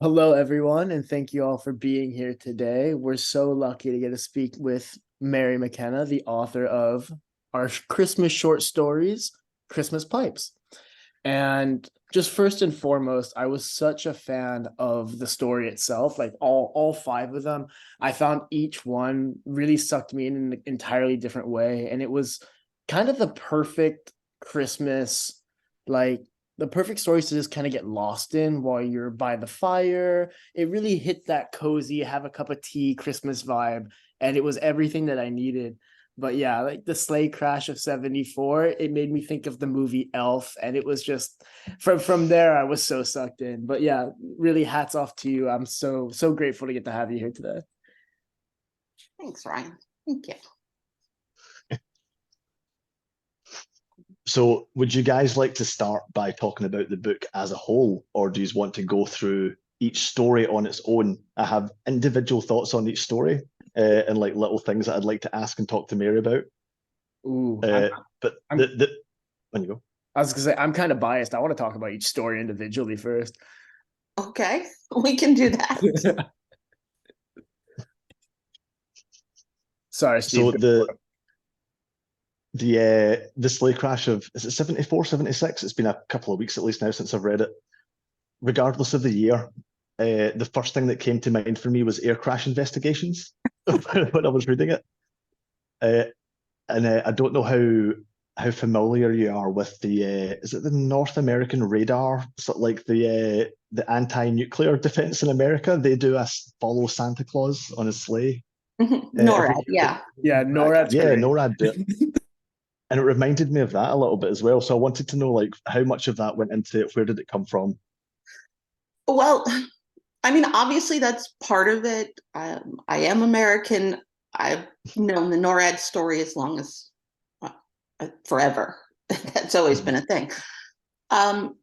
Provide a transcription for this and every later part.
Hello, everyone, and thank you all for being here today. We're so lucky to get to speak with Mary McKenna, the author of our Christmas short stories, Christmas Pipes. And just first and foremost, I was such a fan of the story itself, like all five of them. I found each one really sucked me in an entirely different way, and it was kind of the perfect Christmas, like the perfect stories to just kind of get lost in while you're by the fire. It really hit that cozy, have a cup of tea Christmas vibe, and it was everything that I needed. But yeah, like the sleigh crash of 74, it made me think of the movie Elf, and it was just from there I was so sucked in. But yeah, really hats off to you. I'm so grateful to get to have you here today. Thanks, Ryan. Thank you. So, would you guys like to start by talking about the book as a whole, or do you want to go through each story on its own? I have individual thoughts on each story and like little things that I'd like to ask and talk to Mary about. Ooh, But I'm when you go. I was gonna say I'm kind of biased. I want to talk about each story individually first. Okay, we can do that. Sorry, So Steve. the sleigh crash of, is it 74, 76? It's been a couple of weeks at least now since I've read it. Regardless of the year, the first thing that came to mind for me was air crash investigations when I was reading it. Uh, and I don't know how familiar you are with the is it the North American radar, sort of like the anti-nuclear defense in America? They do a follow Santa Claus on his sleigh every NORAD, year. yeah. Yeah, NORAD's Yeah, great. NORAD do it. And it reminded me of that a little bit as well. So I wanted to know like how much of that went into it, where did it come from? Well, I mean, obviously that's part of it. I am American. I've known the NORAD story as long as forever. That's always been a thing. Um,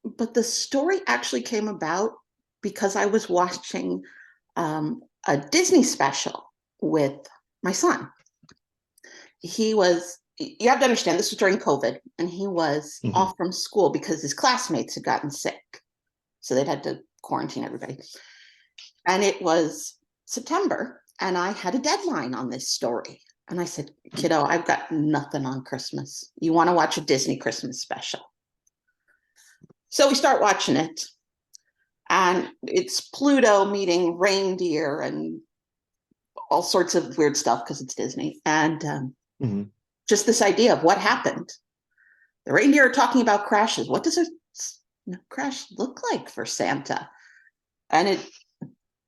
but the story actually came about because I was watching a Disney special with my son. You have to understand, this was during COVID, and he was Hmm. off from school because his classmates had gotten sick. So they'd had to quarantine everybody. And it was September, and I had a deadline on this story. And I said, kiddo, I've got nothing on Christmas. You want to watch a Disney Christmas special? So we start watching it, and it's Pluto meeting reindeer and all sorts of weird stuff because it's Disney. And Hmm. just this idea of what happened. The reindeer are talking about crashes. What does a crash look like for Santa? And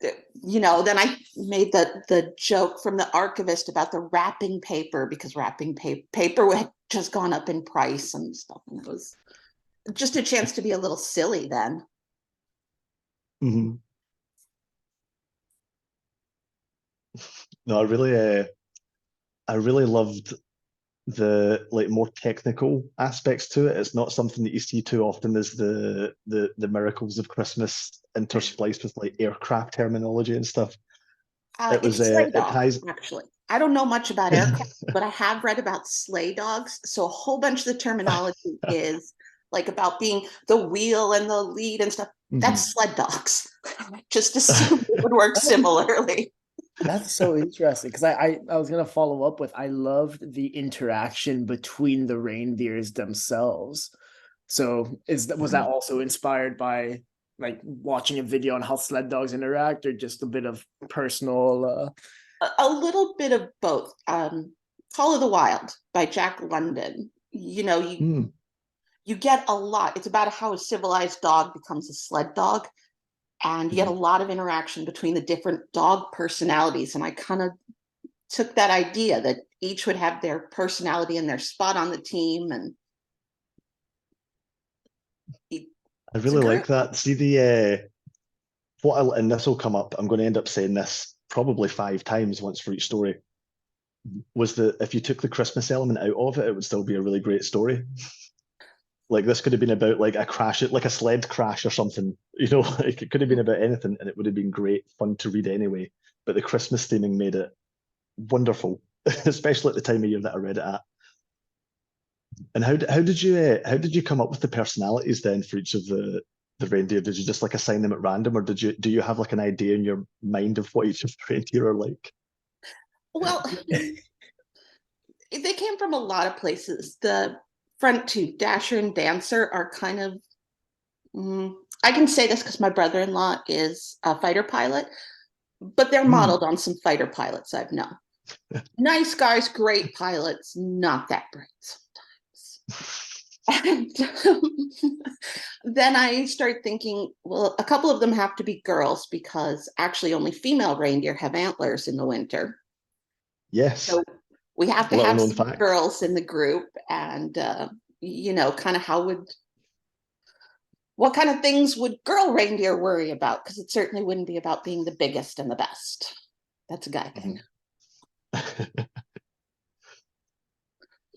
then I made the joke from the archivist about the wrapping paper, because wrapping paper had just gone up in price and stuff. And it was just a chance to be a little silly then. Hmm. No, I really loved the like more technical aspects to it. It's not something that you see too often as the miracles of Christmas interspliced with like aircraft terminology and stuff. It It's was a sleigh it dog, ties. actually. I don't know much about aircraft, but I have read about sleigh dogs. So a whole bunch of the terminology is like about being the wheel and the lead and stuff. Mhm. That's sled dogs. Just assume it would work similarly. That's so interesting because I was gonna follow up with I loved the interaction between the reindeers themselves. So was that Mhm. also inspired by like watching a video on how sled dogs interact, or just a bit of personal A little bit of both. Call of the Wild by Jack London. Mm. You get a lot. It's about how a civilized dog becomes a sled dog, and you get a Mhm. lot of interaction between the different dog personalities. And I kind of took that idea that each would have their personality and their spot on the team, and I it's a really group. like that. See and this will come up. I'm going to end up saying this probably 5 times once for each story. Was that if you took the Christmas element out of it, it would still be a really great story. Like this could have been about like a crash, like a sled crash or something. Like it could have been about anything, and it would have been great fun to read anyway. But the Christmas theming made it wonderful, especially at the time of year that I read it at. And how did you come up with the personalities then for each of the reindeer? Did you just like assign them at random, or do you have like an idea in your mind of what each of the reindeer are like? Well, they came from a lot of places. The front two, Dasher and Dancer, are kind of, I can say this because my brother-in-law is a fighter pilot, but they're modeled on some fighter pilots I've known. Nice guys, great pilots, not that bright sometimes. And then I start thinking, well, a couple of them have to be girls because actually only female reindeer have antlers in the winter. Yes. So we have to Little have known some fact. girls in the group, and kind of what kind of things would girl reindeer worry about? Because it certainly wouldn't be about being the biggest and the best. That's a guy thing.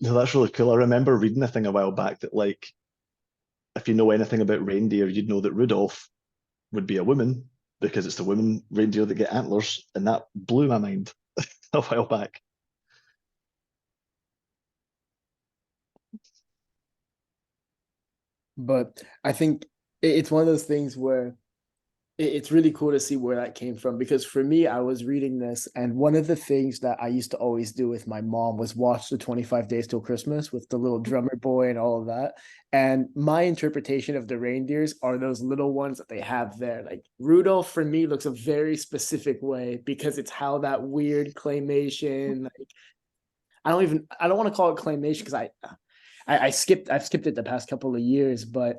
No, that's really cool. I remember reading a thing a while back that, like, if you know anything about reindeer, you'd know that Rudolph would be a woman because it's the women reindeer that get antlers, and that blew my mind a while back. But I think it's one of those things where it's really cool to see where that came from, because for me, I was reading this, and one of the things that I used to always do with my mom was watch the 25 Days Till Christmas with the little drummer boy and all of that. And my interpretation of the reindeers are those little ones that they have there. Like Rudolph for me looks a very specific way because it's how that weird claymation, like I don't want to call it claymation because I've skipped it the past couple of years, but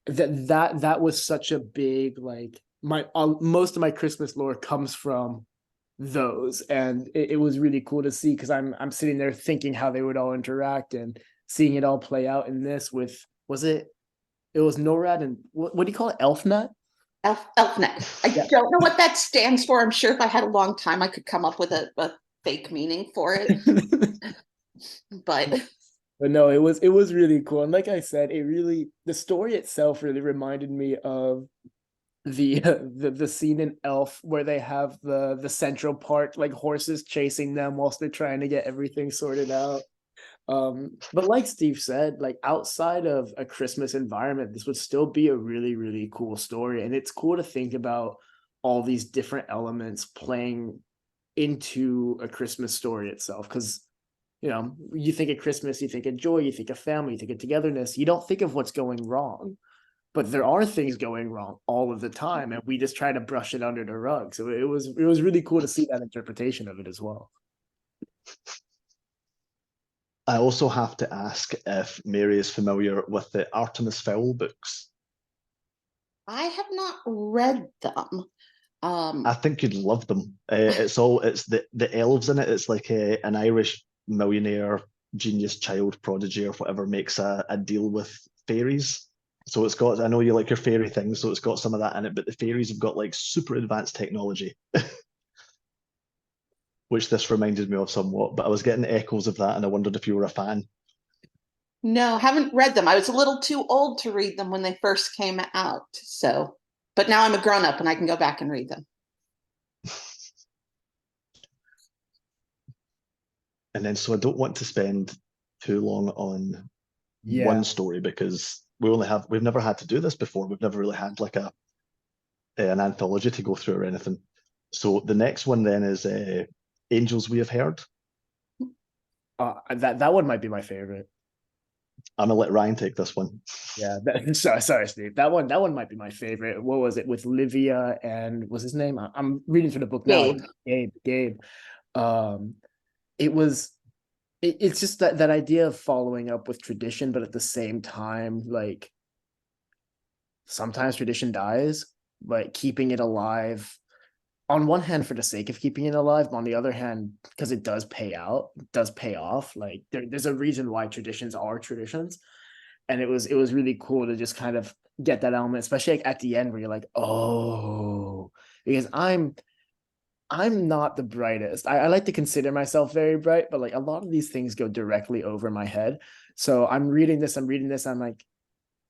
that was such a big, like, my most of my Christmas lore comes from those, and it was really cool to see because I'm sitting there thinking how they would all interact and seeing it all play out in this with it was NORAD and what do you call it, Elfnet? Elfnet. I don't know what that stands for. I'm sure if I had a long time, I could come up with a fake meaning for it. But no, it was really cool. And like I said, the story itself really reminded me of the scene in Elf where they have the Central Park, like, horses chasing them whilst they're trying to get everything sorted out. But like Steve said, like, outside of a Christmas environment, this would still be a really, really cool story. And it's cool to think about all these different elements playing into a Christmas story itself. Because, you think of Christmas, you think of joy, you think of family, you think of togetherness. You don't think of what's going wrong, but there are things going wrong all of the time, and we just try to brush it under the rug. So it was really cool to see that interpretation of it as well. I also have to ask if Mary is familiar with the Artemis Fowl books. I have not read them. I think you'd love them. It's the elves in it. It's like an Irish millionaire genius child prodigy or whatever makes a deal with fairies. So it's got, I know you like your fairy things, so it's got some of that in it, but the fairies have got like super advanced technology, which this reminded me of somewhat, but I was getting echoes of that and I wondered if you were a fan. No, haven't read them. I was a little too old to read them when they first came out. So, but now I'm a grown up and I can go back and read them. And then, so I don't want to spend too long on one story because we've never had to do this before. We've never really had like an anthology to go through or anything. So the next one then is Angels We Have Heard. That one might be my favorite. I'm gonna let Ryan take this one. Yeah, sorry, Steve. That one might be my favorite. What was it with Livia and what's his name? I'm reading through the book now. Gabe. It's just that idea of following up with tradition, but at the same time, like, sometimes tradition dies, but keeping it alive, on one hand for the sake of keeping it alive, but on the other hand, because it does pay off. Like, there's a reason why traditions are traditions. And it was really cool to just kind of get that element, especially like at the end where you're like, oh, because I'm not the brightest. I like to consider myself very bright, but like a lot of these things go directly over my head. So I'm reading this, I'm like,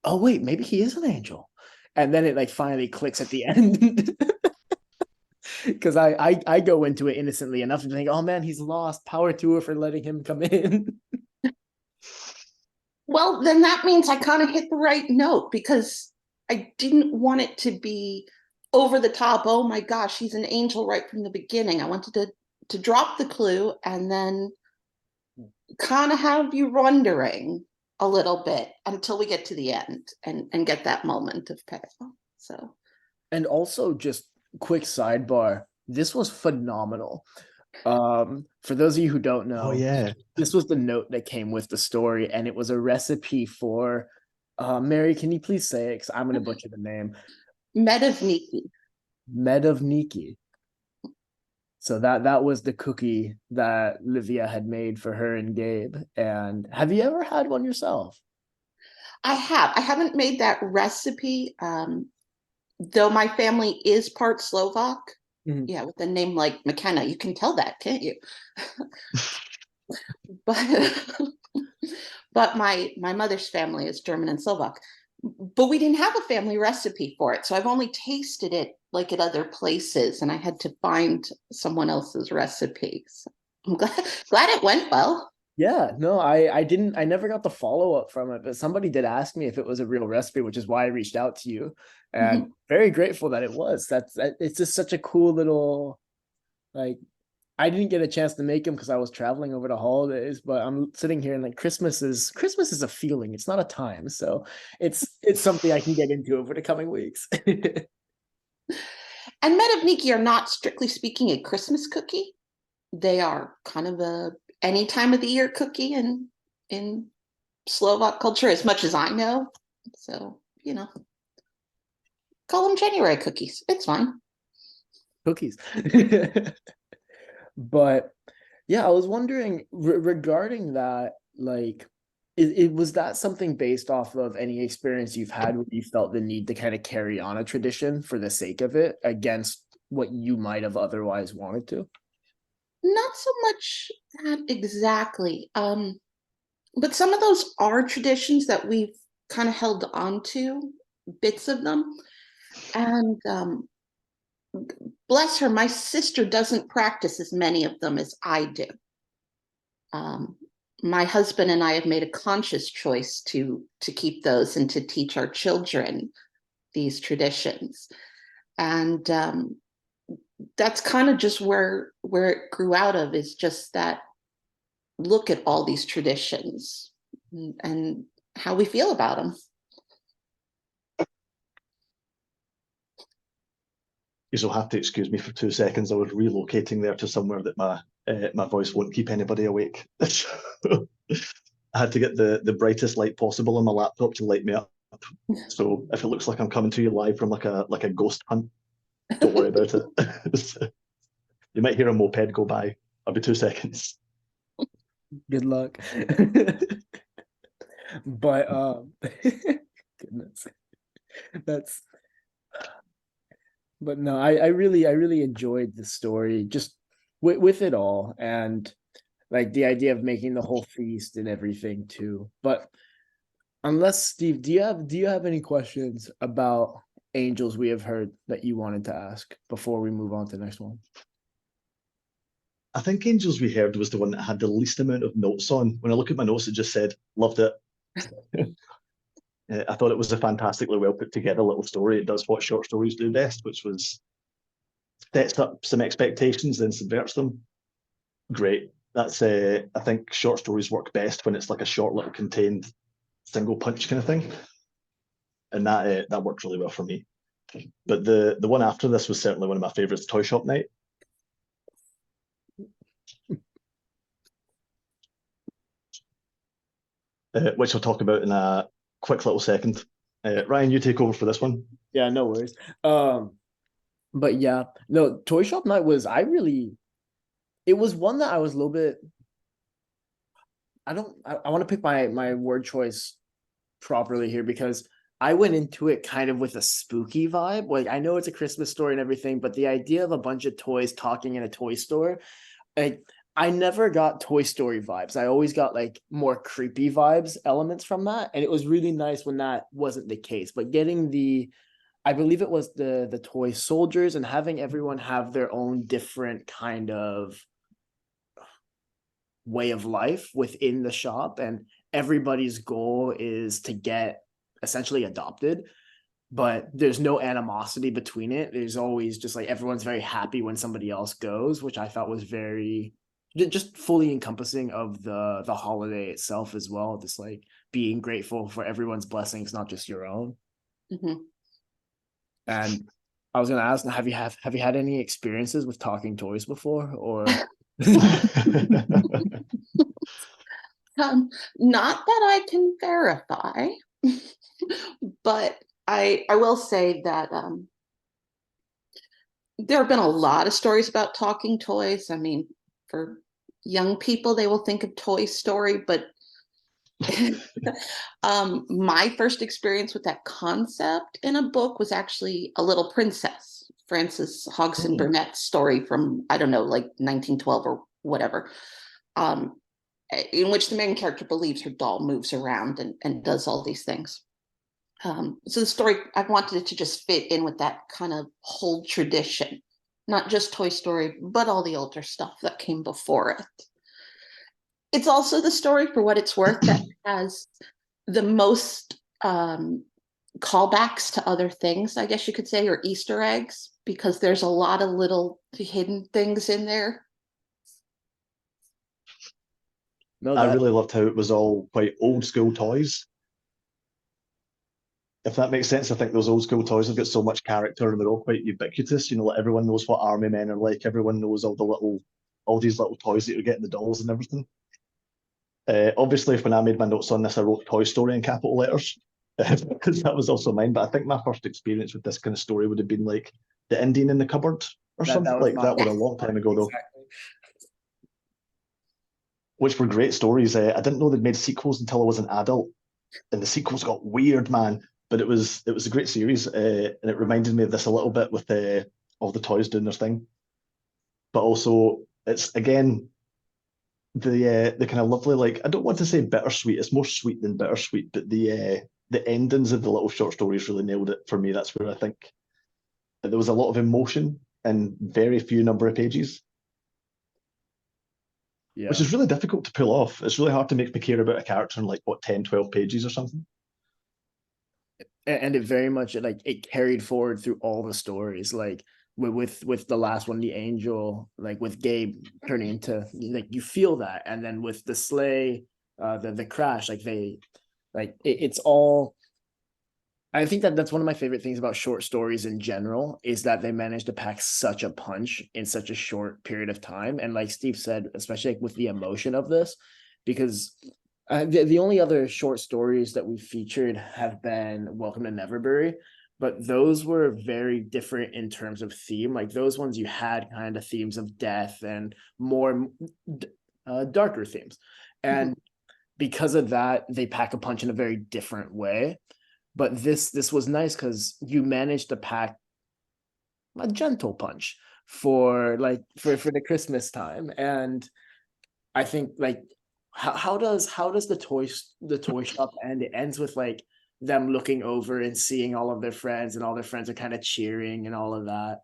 oh wait, maybe he is an angel. And then it like finally clicks at the end. Because I go into it innocently enough to think, oh man, he's lost. Power to her for letting him come in. Well, then that means I kind of hit the right note because I didn't want it to be over the top. Oh my gosh, he's an angel right from the beginning. I wanted to drop the clue and then kind of have you wondering a little bit until we get to the end and get that moment of payoff. So, And also, just quick sidebar, this was phenomenal. For those of you who don't know, Oh yeah. this was the note that came with the story, and it was a recipe for Mary, can you please say it? Because I'm gonna butcher the name. Medovniki. Medovniki. So that was the cookie that Livia had made for her and Gabe. And have you ever had one yourself? I have. I haven't made that recipe, though my family is part Slovak. Mhm. Yeah, with a name like McKenna, you can tell that, can't you? But but my mother's family is German and Slovak. But we didn't have a family recipe for it, so I've only tasted it like at other places, and I had to find someone else's recipe. So I'm glad it went well. Yeah, no, I never got the follow-up from it, but somebody did ask me if it was a real recipe, which is why I reached out to you. And very grateful that it was. It's just such a cool little, like, I didn't get a chance to make them because I was traveling over the holidays, but I'm sitting here and like Christmas is a feeling. It's not a time. So it's something I can get into over the coming weeks. And medovniki are not, strictly speaking, a Christmas cookie. They are kind of a any time of the year cookie in Slovak culture, as much as I know. So, call them January cookies. It's fine. Cookies. But yeah, I was wondering regarding that, like, it was that something based off of any experience you've had where you felt the need to kind of carry on a tradition for the sake of it against what you might have otherwise wanted to? Not so much that exactly. But some of those are traditions that we've kind of held on to, bits of them. And bless her, my sister doesn't practice as many of them as I do. My husband and I have made a conscious choice to keep those and to teach our children these traditions. And that's kind of just where it grew out of, is just that look at all these traditions and how we feel about them. You'll have to excuse me for 2 seconds. I was relocating there to somewhere that my voice won't keep anybody awake. I had to get the brightest light possible on my laptop to light me up. So if it looks like I'm coming to you live from like a ghost hunt, don't worry about it. You might hear a moped go by. I'll be 2 seconds. Good luck. But goodness. That's but no, I really enjoyed the story just with it all, and like the idea of making the whole feast and everything too. But unless Steve, do you have any questions about angels we have heard that you wanted to ask before we move on to the next one? I think Angels We Heard was the one that had the least amount of notes on. When I look at my notes, it just said, loved it. I thought it was a fantastically well put together little story. It does what short stories do best, which was sets up some expectations, then subverts them. Great. That's I think short stories work best when it's like a short little contained single punch kind of thing. And that worked really well for me. But the one after this was certainly one of my favorites, Toy Shop Night. Which I'll talk about in a quick little second. Ryan, you take over for this one. Yeah, no worries. But yeah, no, Toy Shop Night was it was one that I was a little bit. I want to pick my word choice properly here, because I went into it kind of with a spooky vibe. Like, I know it's a Christmas story and everything, but the idea of a bunch of toys talking in a toy store, like, I never got Toy Story vibes. I always got like more creepy vibes elements from that. And it was really nice when that wasn't the case. But getting I believe it was the toy soldiers and having everyone have their own different kind of way of life within the shop, and everybody's goal is to get essentially adopted. but there's no animosity between it. There's always just like everyone's very happy when somebody else goes, which I thought was very just fully encompassing of the holiday itself as well. Just like being grateful for everyone's blessings, not just your own. Mhm. And I was gonna ask, have you had any experiences with talking toys before, or? Not that I can verify, but I will say that there have been a lot of stories about talking toys. I mean, for young people, they will think of Toy Story, but my first experience with that concept in a book was actually A Little Princess, Frances Hodgson Burnett's story from, I don't know, like 1912 or whatever, in which the main character believes her doll moves around and does all these things. So the story, I wanted it to just fit in with that kind of whole tradition, not just Toy Story, but all the older stuff that came before it. It's also the story, for what it's worth, that has the most callbacks to other things, I guess you could say, or Easter eggs, because there's a lot of little hidden things in there. No, I that really loved how it was all quite old school toys. If that makes sense, I think those old school toys have got so much character and they're all quite ubiquitous. You know, like everyone knows what army men are like. Everyone knows all these little toys that you're getting, the dolls and everything. Obviously, when I made my notes on this, I wrote Toy Story in capital letters because that was also mine. But I think my first experience with this kind of story would have been like the Indian in the cupboard or something was like that. my Were a long time ago though, exactly. which were great stories. I didn't know they'd made sequels until I was an adult, and the sequels got weird, man. But it was a great series, and it reminded me of this a little bit with all the toys doing their thing. But also, it's again the kind of lovely, like, I don't want to say bittersweet. It's more sweet than bittersweet, but the endings of the little short stories really nailed it for me. That's where I think that there was a lot of emotion in very few number of pages, which Yeah. is really difficult to pull off. It's really hard to make me care about a character in like what 10, 12 pages or something. And it very much like it carried forward through all the stories, like with the last one, the angel, like with Gabe turning into, like, you feel that, and then with the sleigh, the crash, like it's all. I think that that's one of my favorite things about short stories in general, is that they manage to pack such a punch in such a short period of time. And like Steve said, especially like with the emotion of this, because the only other short stories that we featured have been Welcome to Neverbury, but those were very different in terms of theme. Like those ones, you had kind of themes of death and more darker themes. And because of that, they pack a punch in a very different way. But this was nice because you managed to pack a gentle punch for the Christmas time. And I think like how does the toy shop end? It ends with like them looking over and seeing all of their friends, and all their friends are kind of cheering and all of that.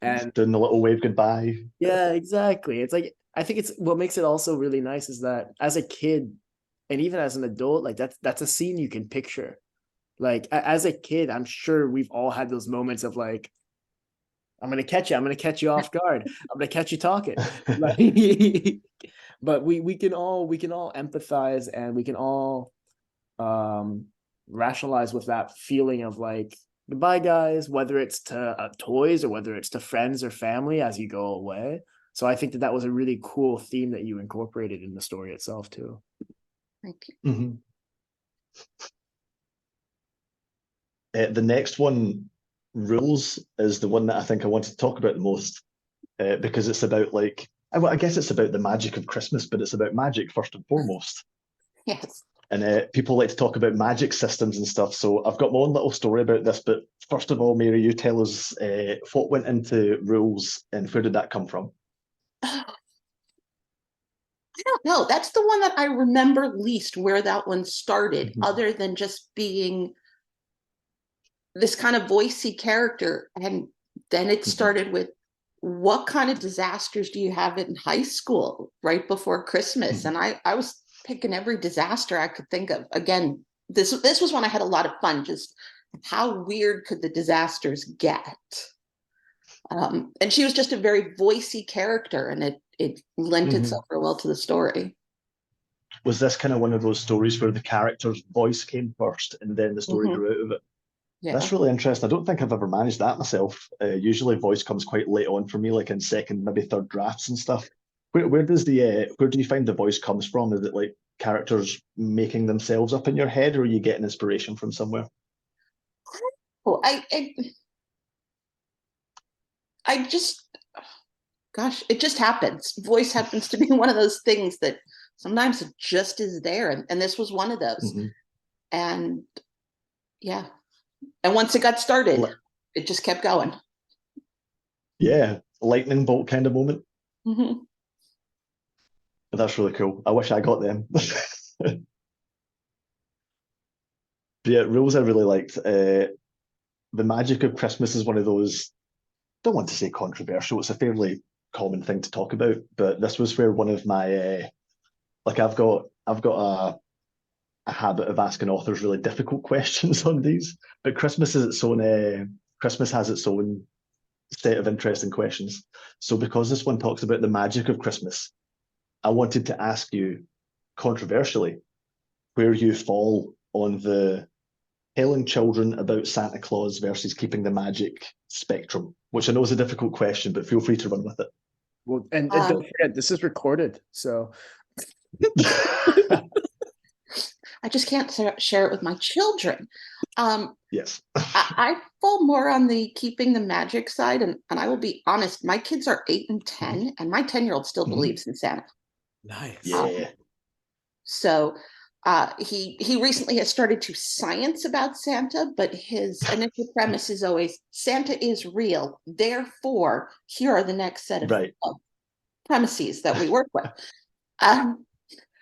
And Doing the little wave goodbye. yeah, exactly. It's like, I think it's what makes it also really nice is that as a kid and even as an adult, like that's a scene you can picture. Like as a kid, I'm sure we've all had those moments of like, I'm gonna catch you. I'm gonna catch you off guard. I'm gonna catch you talking. Like, but we can all empathize, and we can all rationalize with that feeling of like, goodbye, guys. Whether it's to toys or whether it's to friends or family as you go away. So I think that was a really cool theme that you incorporated in the story itself too. Thank you. Mm-hmm. The next one, Rules, is the one that I think I want to talk about the most, because it's about like, I guess it's about the magic of Christmas, but it's about magic first and foremost. Yes. And people like to talk about magic systems and stuff. So I've got my own little story about this. But first of all, Mary, you tell us what went into Rules and where did that come from? I don't know. That's the one that I remember least, where that one started, other than just being this kind of voicey character. And then it started with, what kind of disasters do you have in high school right before Christmas? And I was picking every disaster I could think of. Again, this was when I had a lot of fun just how weird could the disasters get? And she was just a very voicey character, and it lent itself real well to the story. Was this kind of one of those stories where the character's voice came first and then the story grew out of it? Yeah. That's really interesting. I don't think I've ever managed that myself. Usually voice comes quite late on for me, like in second, maybe third drafts and stuff. Where do you find the voice comes from? Is it like characters making themselves up in your head, or are you getting inspiration from somewhere? Well, I just, gosh, it just happens. Voice happens to be one of those things that sometimes it just is there. And this was one of those. And yeah. And once it got started, it just kept going. Yeah. Lightning bolt kind of moment. That's really cool. I wish I got them. But yeah, rules I really liked. The magic of Christmas is one of those, don't want to say controversial, it's a fairly common thing to talk about, but this was where one of my like I've got a habit of asking authors really difficult questions on these, but Christmas has its own set of interesting questions. So because this one talks about the magic of Christmas, I wanted to ask you, controversially, where you fall on the telling children about Santa Claus versus keeping the magic spectrum, which I know is a difficult question, but feel free to run with it. Well, and don't forget, this is recorded, so. I just can't share it with my children. Yes. I fall more on the keeping the magic side, and I will be honest, my kids are 8 and 10, and my 10-year-old still believes in Santa. Nice. Yeah. So he recently has started to science about Santa, but his initial premise is always Santa is real. Therefore, here are the next set of premises that we work with.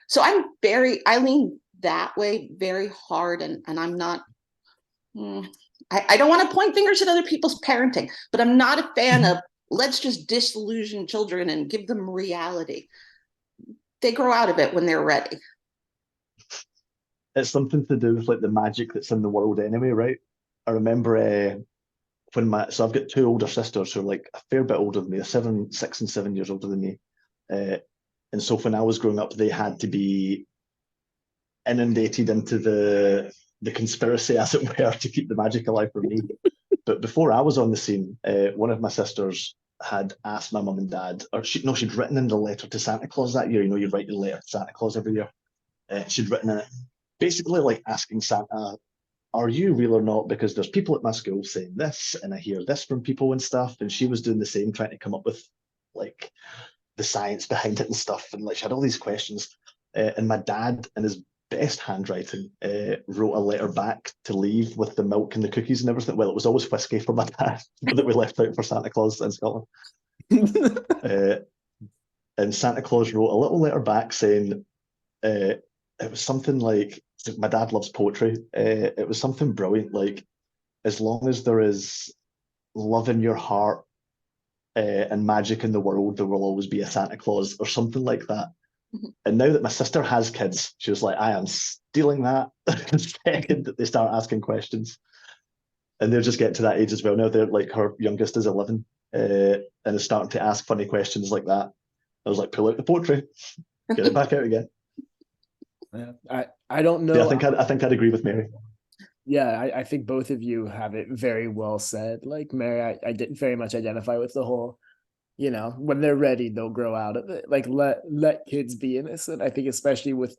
So I lean that way very hard, and I'm not. I don't want to point fingers at other people's parenting, but I'm not a fan of let's just disillusion children and give them reality. They grow out of it when they're ready. It's something to do with like the magic that's in the world anyway, right? I remember so I've got two older sisters who are like a fair bit older than me, 6 and 7 years older than me. And so when I was growing up, they had to be inundated into the conspiracy, as it were, to keep the magic alive for me. But before I was on the scene, one of my sisters had asked my mum and dad, she'd written in the letter to Santa Claus that year. You know, you write your letter to Santa Claus every year. She'd written in it, basically like asking Santa, are you real or not? Because there's people at my school saying this, and I hear this from people and stuff. And she was doing the same, trying to come up with like the science behind it and stuff. And like she had all these questions. And my dad, in his best handwriting, wrote a letter back to leave with the milk and the cookies and everything. Well, it was always whiskey for my dad that we left out for Santa Claus in Scotland. And Santa Claus wrote a little letter back saying, it was something like, my dad loves poetry. It was something brilliant, like, as long as there is love in your heart and magic in the world, there will always be a Santa Claus, or something like that. And now that my sister has kids, she was like, I am stealing that the second that they start asking questions. And they're just getting to that age as well now. They're like, her youngest is 11 and is starting to ask funny questions like that. I was like, pull out the poetry, get it back out again. Yeah, I don't know. Yeah, I think I'd agree with Mary. Yeah, I think both of you have it very well said. Like Mary, I didn't very much identify with the whole, you know, when they're ready, they'll grow out of it. Like let kids be innocent. I think especially with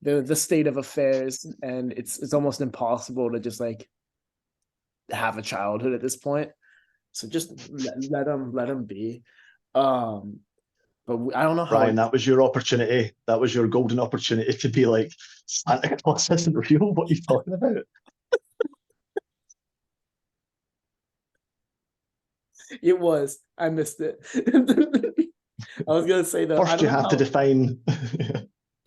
the state of affairs, and it's almost impossible to just like have a childhood at this point. So just let them be. But I don't know how. Ryan, that was your opportunity. That was your golden opportunity to be like, Santa Claus isn't real. What are you talking about? It was. I missed it. I was gonna say though. First, you have to define.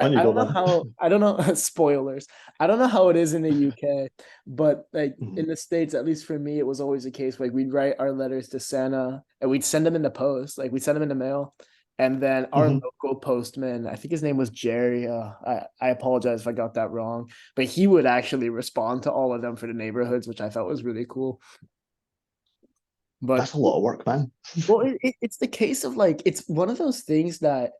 I don't know how. I don't know. Spoilers. I don't know how it is in the UK, but like in the States, at least for me, it was always a case like we'd write our letters to Santa and we'd send them in the post. Like we'd send them in the mail, And then our Mhm. local postman, I think his name was Jerry. I apologize if I got that wrong, but he would actually respond to all of them for the neighborhoods, which I felt was really cool. But That's a lot of work, man. well, it's the case of like it's one of those things that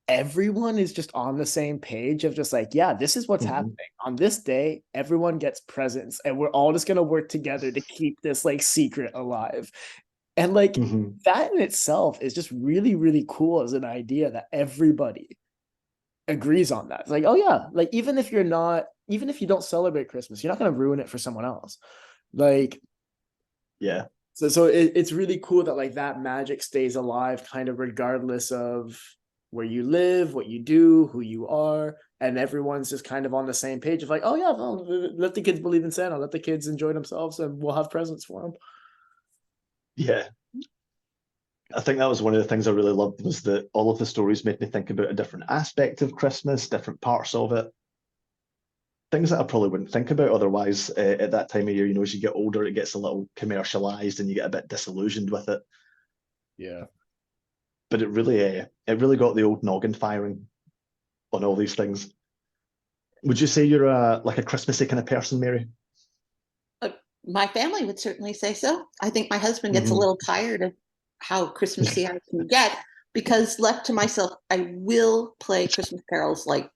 everyone is just on the same page of just like, yeah, this is what's Mhm. happening on this day. Everyone gets presents, and we're all just gonna work together to keep this like secret alive. And like Mhm. that in itself is just really, really cool as an idea that everybody agrees on that. It's like, oh yeah, like even if you don't celebrate Christmas, you're not gonna ruin it for someone else. Like Yeah. so it's really cool that like that magic stays alive kind of regardless of where you live, what you do, who you are, and everyone's just kind of on the same page of like, oh yeah, well, let the kids believe in Santa, let the kids enjoy themselves, and we'll have presents for them. Yeah. I think that was one of the things I really loved was that all of the stories made me think about a different aspect of Christmas, different parts of it, things that I probably wouldn't think about otherwise at that time of year. You know, as you get older, it gets a little commercialized and you get a bit disillusioned with it. Yeah. But it really got the old noggin firing on all these things. Would you say you're like a Christmassy kind of person, Mary? Uh, My family would certainly say so. I think my husband gets a Hmm. little tired of how Christmassy I can get because left to myself, I will play Christmas carols like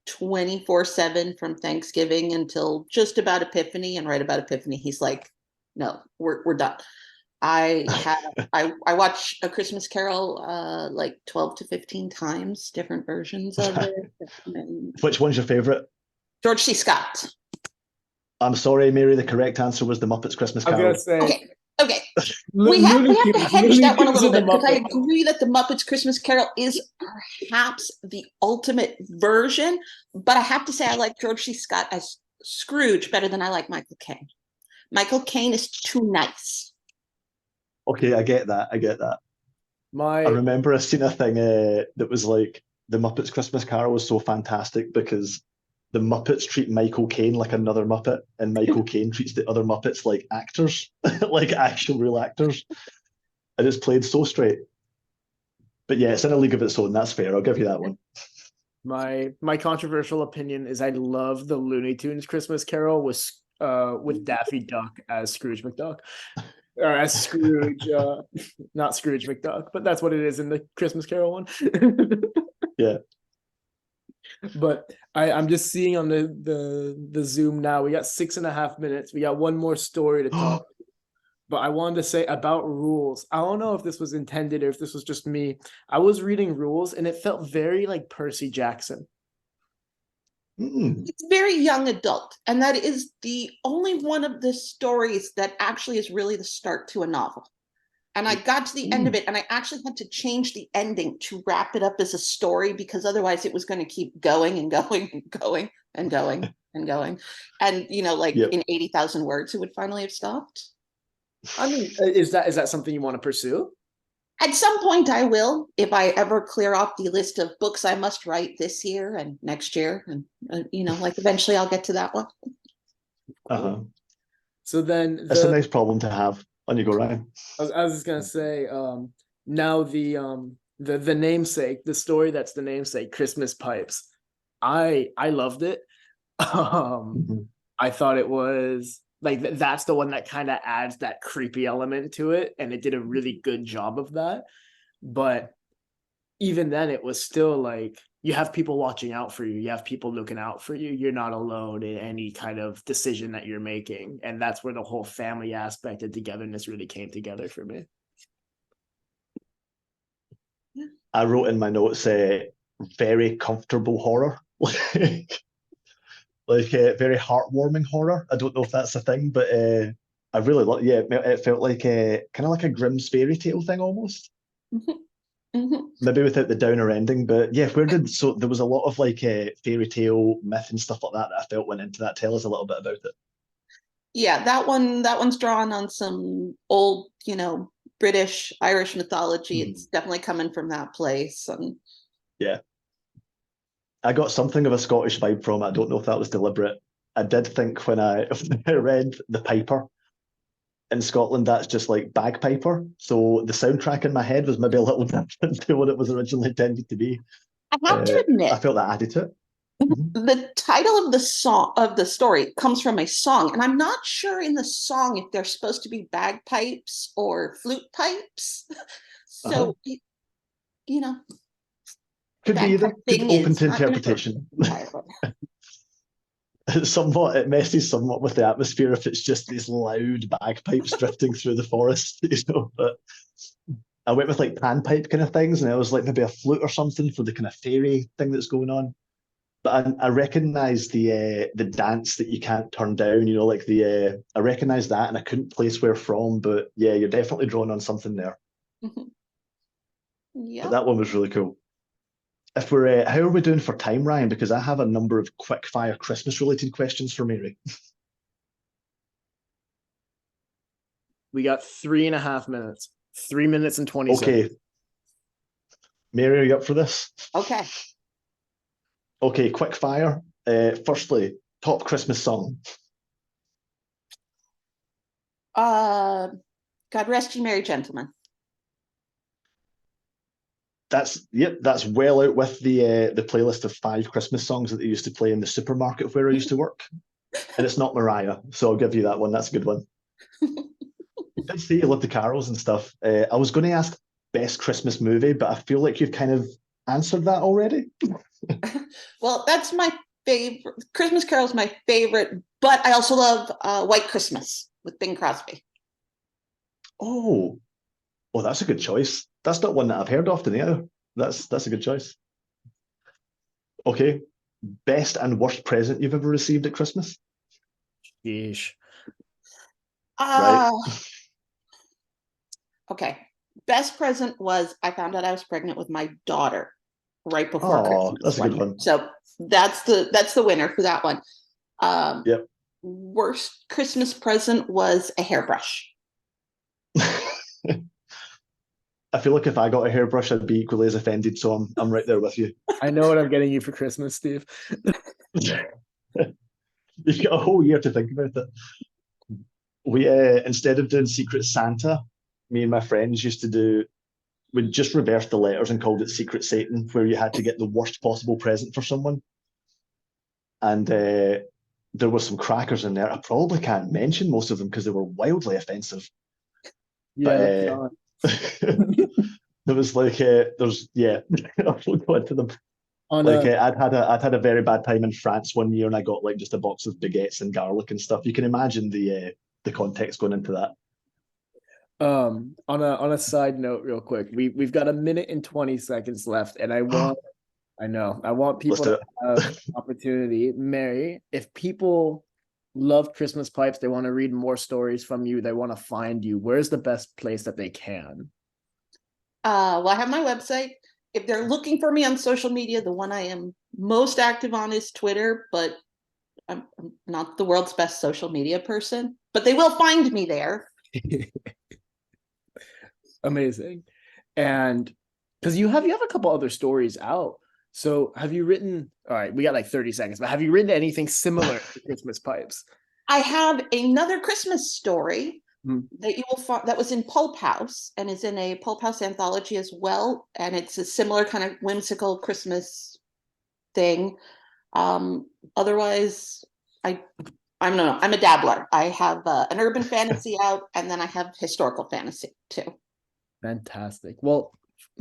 24/7 from Thanksgiving until just about Epiphany. And right about Epiphany, he's like, no, we're done. I have I watch A Christmas Carol like 12 to 15 times, different versions of it. And Which one's your favorite? George C. Scott. I'm sorry, Mary. The correct answer was The Muppets Christmas I was gonna Carol. say Okay, okay. We have to hedge Looney that one a Tunes little and the bit because I Muppets. agree that the Muppets Christmas Carol is perhaps the ultimate version, but I have to say I like George C. Scott as Scrooge better than I like Michael Caine. Michael Caine is too nice. Okay, I get that. I get that. I My remember I seen a thing that was like the Muppets Christmas Carol was so fantastic because the Muppets treat Michael Caine like another Muppet, and Michael Caine treats the other Muppets like actors, like actual real actors, and it's played so straight. But yeah, it's in a league of its own. That's fair. I'll give you that one. my controversial opinion is I love the Looney Tunes Christmas Carol with Daffy Duck as Scrooge McDuck. Or as Scrooge, not Scrooge McDuck, but that's what it is in the Christmas Carol one. Yeah. But I'm just seeing on the Zoom now. We got 6.5 minutes. We got one more story to talk. But I wanted to say about rules. I don't know if this was intended or if this was just me. I was reading rules and it felt very like Percy Jackson. Mm. It's very young adult, and that is the only one of the stories that actually is really the start to a novel. And I got to the end of Mm. it, and I actually had to change the ending to wrap it up as a story because otherwise it was going to keep going and going and going and going and going. And, you know, like Yep. in 80,000 words, it would finally have stopped. I mean, is that something you want to pursue? At some point, I will, if I ever clear off the list of books I must write this year and next year. And, you know, like eventually I'll get to that one. Uh-huh. So then It's a nice problem to have. On you go, Ryan. I was just gonna say, now the namesake, the story that's the namesake, Christmas Pipes. I loved it. Mhm. I thought it was like that's the one that kind of adds that creepy element to it, and it did a really good job of that. But even then, it was still like you have people watching out for you. You have people looking out for you. You're not alone in any kind of decision that you're making, and that's where the whole family aspect and togetherness really came together for me. I wrote in my notes very comfortable horror. Like very heartwarming horror. I don't know if that's a thing, but I really like. Yeah, it felt like kind of like a Grimm's fairy tale thing almost. Maybe without the downer ending, but yeah, there was a lot of like fairy tale myth and stuff like that I felt went into that. Tell us a little bit about it. Yeah, that one's drawn on some old, you know, British, Irish mythology. It's Mhm. definitely coming from that place. And Yeah, I got something of a Scottish vibe from it. I don't know if that was deliberate. I did think when I when I read The Piper, in Scotland, that's just like bagpiper. So the soundtrack in my head was maybe a little different to what it was originally intended to be. I have to admit, I felt that added to it. the title of the song of the story comes from a song, and I'm not sure in the song if they're supposed to be bagpipes or flute pipes. So, you know, Could be either. bagpipe thing Open is to not gonna go. interpretation. It messes somewhat with the atmosphere if it's just these loud bagpipes drifting through the forest, But I went with like panpipe kind of things, and it was like maybe a flute or something for the kind of fairy thing that's going on. But I recognise the dance that you can't turn down, like I recognise that, and I couldn't place where from. But yeah, you're definitely drawing on something there. Yeah, But that one was really cool. If we're, how are we doing for time, Ryan? Because I have a number of quick fire Christmas related questions for Mary. We got 3.5 minutes. 3 minutes and 20 seconds. Okay. Mary, are you up for this? okay. Okay, quick fire. Firstly, top Christmas song. God rest ye merry gentlemen. That's well out with the playlist of 5 Christmas songs that they used to play in the supermarket where I used to work. And it's not Mariah, so I'll give you that one. That's a good one. Did say you love the carols and stuff. I was going to ask best Christmas movie, but I feel like you've kind of answered that already. Well, that's my favorite. Christmas Carol's my favorite, but I also love White Christmas with Bing Crosby. Oh, that's a good choice. That's not one that I've heard often either. That's a good choice. Okay, best and worst present you've ever received at Christmas? Yeesh. Right. Okay. Best present was I found out I was pregnant with my daughter right before Christmas. That's a good one. So that's the winner for that one. Yep. Worst Christmas present was a hairbrush. I feel like if I got a hairbrush, I'd be equally as offended. So I'm right there with you. I know what I'm getting you for Christmas, Steve. You've got a whole year to think about it. We instead of doing Secret Santa, me and my friends used to do. We just reversed the letters and called it Secret Satan, where you had to get the worst possible present for someone. And there was some crackers in there. I probably can't mention most of them because they were wildly offensive. Yeah. There was like I won't go into them. I'd had a very bad time in France one year, and I got like just a box of baguettes and garlic and stuff. You can imagine the context going into that. On a side note, real quick, we've got 1 minute and 20 seconds left, and I want people to have an opportunity. Mary, if people love Christmas pipes, they want to read more stories from you, they want to find you, where's the best place that they can? Well, I have my website. If they're looking for me on social media, the one I am most active on is Twitter, but I'm not the world's best social media person, but they will find me there. Amazing. And because you have a couple other stories out. So have you written, all right, we got like 30 seconds, but have you written anything similar to Christmas pipes? I have another Christmas story that you will find that was in Pulp House and is in a Pulp House anthology as well. And it's a similar kind of whimsical Christmas thing. Otherwise, I don't know. I'm a dabbler. I have an urban fantasy out, and then I have historical fantasy too. Fantastic. Well,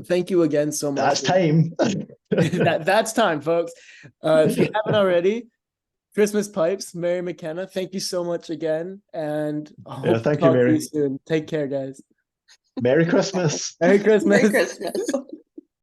thank you again so much. That's time. That's time, folks. If you haven't already, Christmas Pipes, Mary McKenna, thank you so much again. And thank you, Mary. Soon. Take care, guys. Merry Christmas. Merry Christmas. Merry Christmas.